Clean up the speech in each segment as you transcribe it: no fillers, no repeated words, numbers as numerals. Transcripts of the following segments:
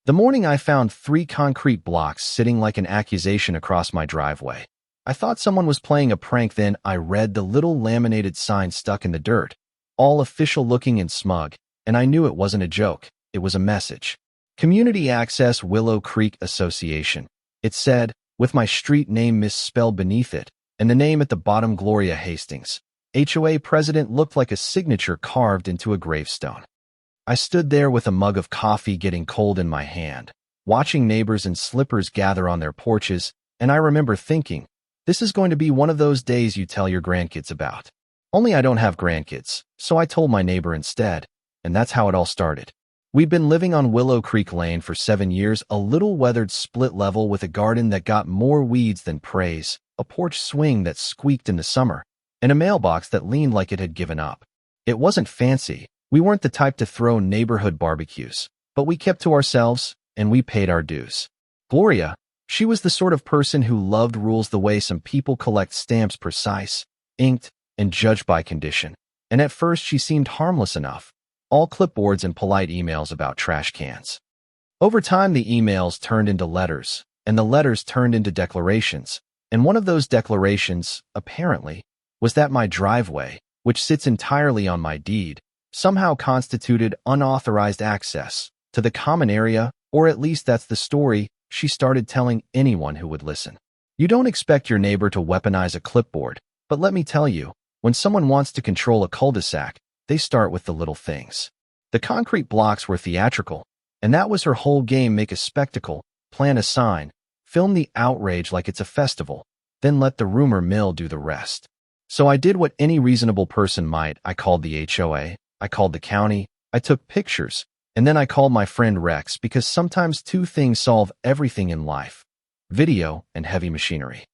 The morning I found 3 concrete blocks sitting like an accusation across my driveway. I thought someone was playing a prank, then I read the little laminated sign stuck in the dirt, all official looking and smug, and I knew it wasn't a joke. It was a message. Community Access Willow Creek Association. It said, with my street name misspelled beneath it, and the name at the bottom Gloria Hastings. HOA president looked like a signature carved into a gravestone. I stood there with a mug of coffee getting cold in my hand, watching neighbors in slippers gather on their porches, and I remember thinking, this is going to be one of those days you tell your grandkids about. Only I don't have grandkids, so I told my neighbor instead, and that's how it all started. We'd been living on Willow Creek Lane for 7 years, a little weathered split level with a garden that got more weeds than praise, a porch swing that squeaked in the summer, and a mailbox that leaned like it had given up. It wasn't fancy. We weren't the type to throw neighborhood barbecues, but we kept to ourselves, and we paid our dues. Gloria, she was the sort of person who loved rules the way some people collect stamps, precise, inked, and judged by condition. And at first she seemed harmless enough, all clipboards and polite emails about trash cans. Over time the emails turned into letters, and the letters turned into declarations, and one of those declarations, apparently, was that my driveway, which sits entirely on my deed, somehow constituted unauthorized access to the common area, or at least that's the story she started telling anyone who would listen. You don't expect your neighbor to weaponize a clipboard, but let me tell you, when someone wants to control a cul-de-sac, they start with the little things. The concrete blocks were theatrical, and that was her whole game: make a spectacle, plant a sign, film the outrage like it's a festival, then let the rumor mill do the rest. So I did what any reasonable person might. I called the HOA, I called the county, I took pictures, and then I called my friend Rex, because sometimes 2 things solve everything in life: video and heavy machinery.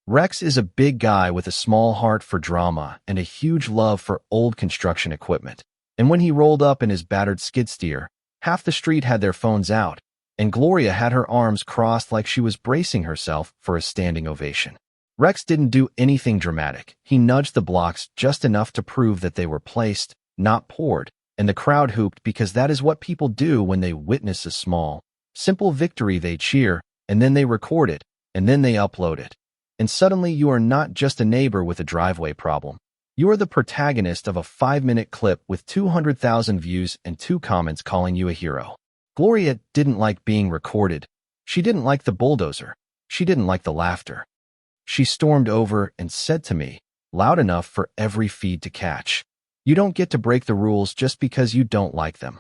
Rex is a big guy with a small heart for drama and a huge love for old construction equipment. And when he rolled up in his battered skid steer, half the street had their phones out, and Gloria had her arms crossed like she was bracing herself for a standing ovation. Rex didn't do anything dramatic. He nudged the blocks just enough to prove that they were placed, not poured, and the crowd hooped, because that is what people do when they witness a small, simple victory. They cheer, and then they record it, and then they upload it. And suddenly you are not just a neighbor with a driveway problem. You are the protagonist of a 5-minute clip with 200,000 views and 2 comments calling you a hero. Gloria didn't like being recorded. She didn't like the bulldozer. She didn't like the laughter. She stormed over and said to me, loud enough for every feed to catch, "You don't get to break the rules just because you don't like them."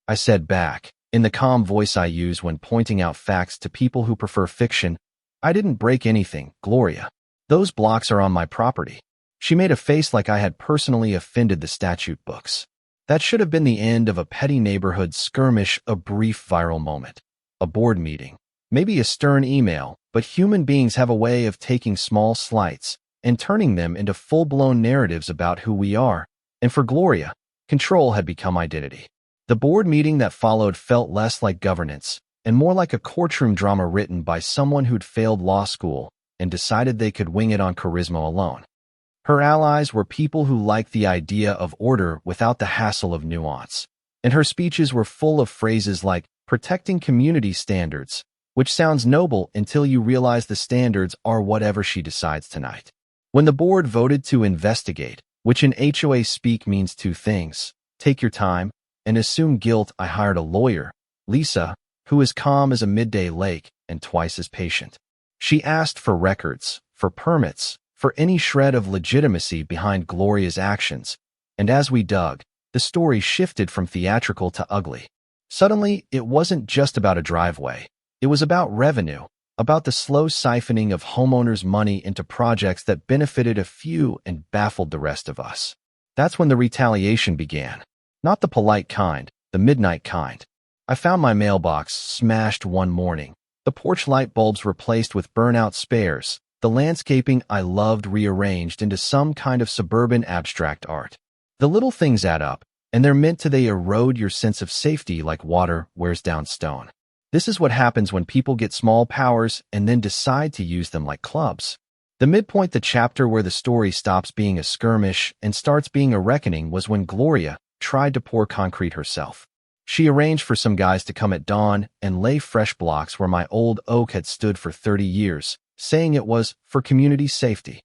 I said back, in the calm voice I use when pointing out facts to people who prefer fiction, "I didn't break anything, Gloria. Those blocks are on my property." She made a face like I had personally offended the statute books. That should have been the end of a petty neighborhood skirmish, a brief viral moment, a board meeting, maybe a stern email, but human beings have a way of taking small slights and turning them into full-blown narratives about who we are, and for Gloria, control had become identity. The board meeting that followed felt less like governance and more like a courtroom drama written by someone who'd failed law school and decided they could wing it on charisma alone. Her allies were people who liked the idea of order without the hassle of nuance, and her speeches were full of phrases like protecting community standards, which sounds noble until you realize the standards are whatever she decides tonight. When the board voted to investigate, which in HOA speak means 2 things, take your time and assume guilt, I hired a lawyer, Lisa, who is calm as a midday lake and twice as patient. She asked for records, for permits, for any shred of legitimacy behind Gloria's actions, and as we dug, the story shifted from theatrical to ugly. Suddenly, it wasn't just about a driveway. It was about revenue, about the slow siphoning of homeowners' money into projects that benefited a few and baffled the rest of us. That's when the retaliation began. Not the polite kind, the midnight kind. I found my mailbox smashed one morning, the porch light bulbs replaced with burnout spares, the landscaping I loved rearranged into some kind of suburban abstract art. The little things add up, and they're meant to they erode your sense of safety like water wears down stone. This is what happens when people get small powers and then decide to use them like clubs. The midpoint, the chapter where the story stops being a skirmish and starts being a reckoning, was when Gloria tried to pour concrete herself. She arranged for some guys to come at dawn and lay fresh blocks where my old oak had stood for 30 years, saying it was for community safety.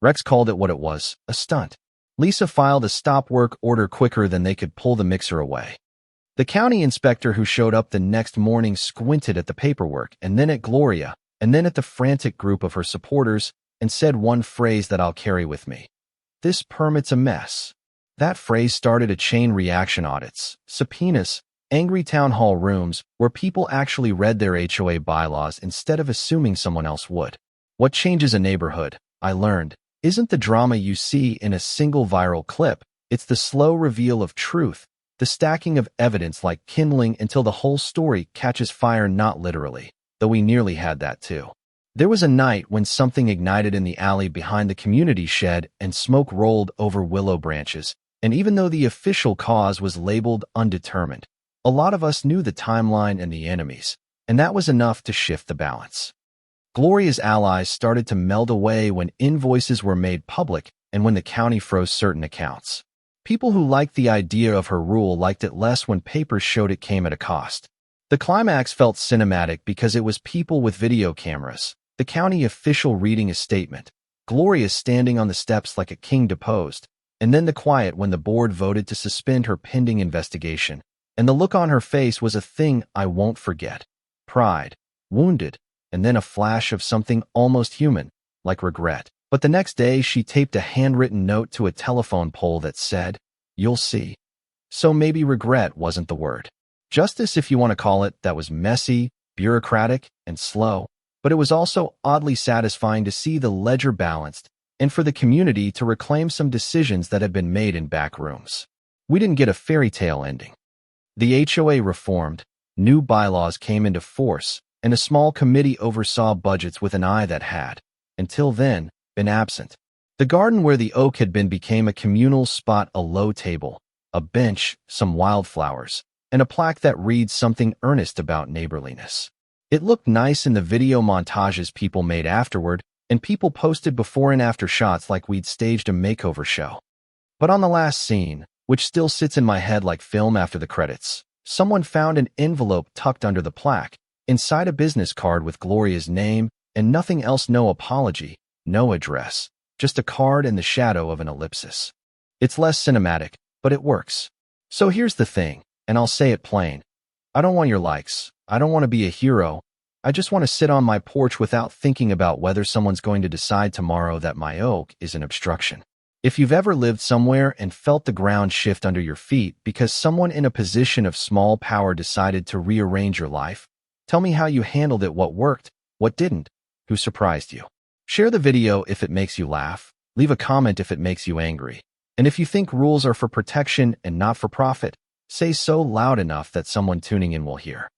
Rex called it what it was, a stunt. Lisa filed a stop work order quicker than they could pull the mixer away. The county inspector who showed up the next morning squinted at the paperwork and then at Gloria and then at the frantic group of her supporters and said one phrase that I'll carry with me. This permit's a mess. That phrase started a chain reaction audits, subpoenas, angry town hall rooms where people actually read their HOA bylaws instead of assuming someone else would. What changes a neighborhood, I learned, isn't the drama you see in a single viral clip. It's the slow reveal of truth, the stacking of evidence like kindling until the whole story catches fire, not literally, though we nearly had that too. There was a night when something ignited in the alley behind the community shed and smoke rolled over willow branches, and even though the official cause was labeled undetermined, a lot of us knew the timeline and the enemies, and that was enough to shift the balance. Gloria's allies started to meld away when invoices were made public and when the county froze certain accounts. People who liked the idea of her rule liked it less when papers showed it came at a cost. The climax felt cinematic because it was people with video cameras, the county official reading a statement, Gloria standing on the steps like a king deposed, and then the quiet when the board voted to suspend her pending investigation. And the look on her face was a thing I won't forget. Pride, wounded, and then a flash of something almost human, like regret. But the next day she taped a handwritten note to a telephone pole that said, "You'll see." So maybe regret wasn't the word. Justice, if you want to call it, that was messy, bureaucratic, and slow. But it was also oddly satisfying to see the ledger balanced and for the community to reclaim some decisions that had been made in back rooms. We didn't get a fairy tale ending. The HOA reformed, new bylaws came into force, and a small committee oversaw budgets with an eye that had, until then, been absent. The garden where the oak had been became a communal spot, a low table, a bench, some wildflowers, and a plaque that reads something earnest about neighborliness. It looked nice in the video montages people made afterward, and people posted before and after shots like we'd staged a makeover show. But on the last scene, which still sits in my head like film after the credits, someone found an envelope tucked under the plaque, inside a business card with Gloria's name and nothing else, no apology, no address, just a card in the shadow of an ellipsis. It's less cinematic, but it works. So here's the thing, and I'll say it plain. I don't want your likes. I don't want to be a hero. I just want to sit on my porch without thinking about whether someone's going to decide tomorrow that my oak is an obstruction. If you've ever lived somewhere and felt the ground shift under your feet because someone in a position of small power decided to rearrange your life, tell me how you handled it, what worked, what didn't, who surprised you. Share the video if it makes you laugh, leave a comment if it makes you angry, and if you think rules are for protection and not for profit, say so loud enough that someone tuning in will hear.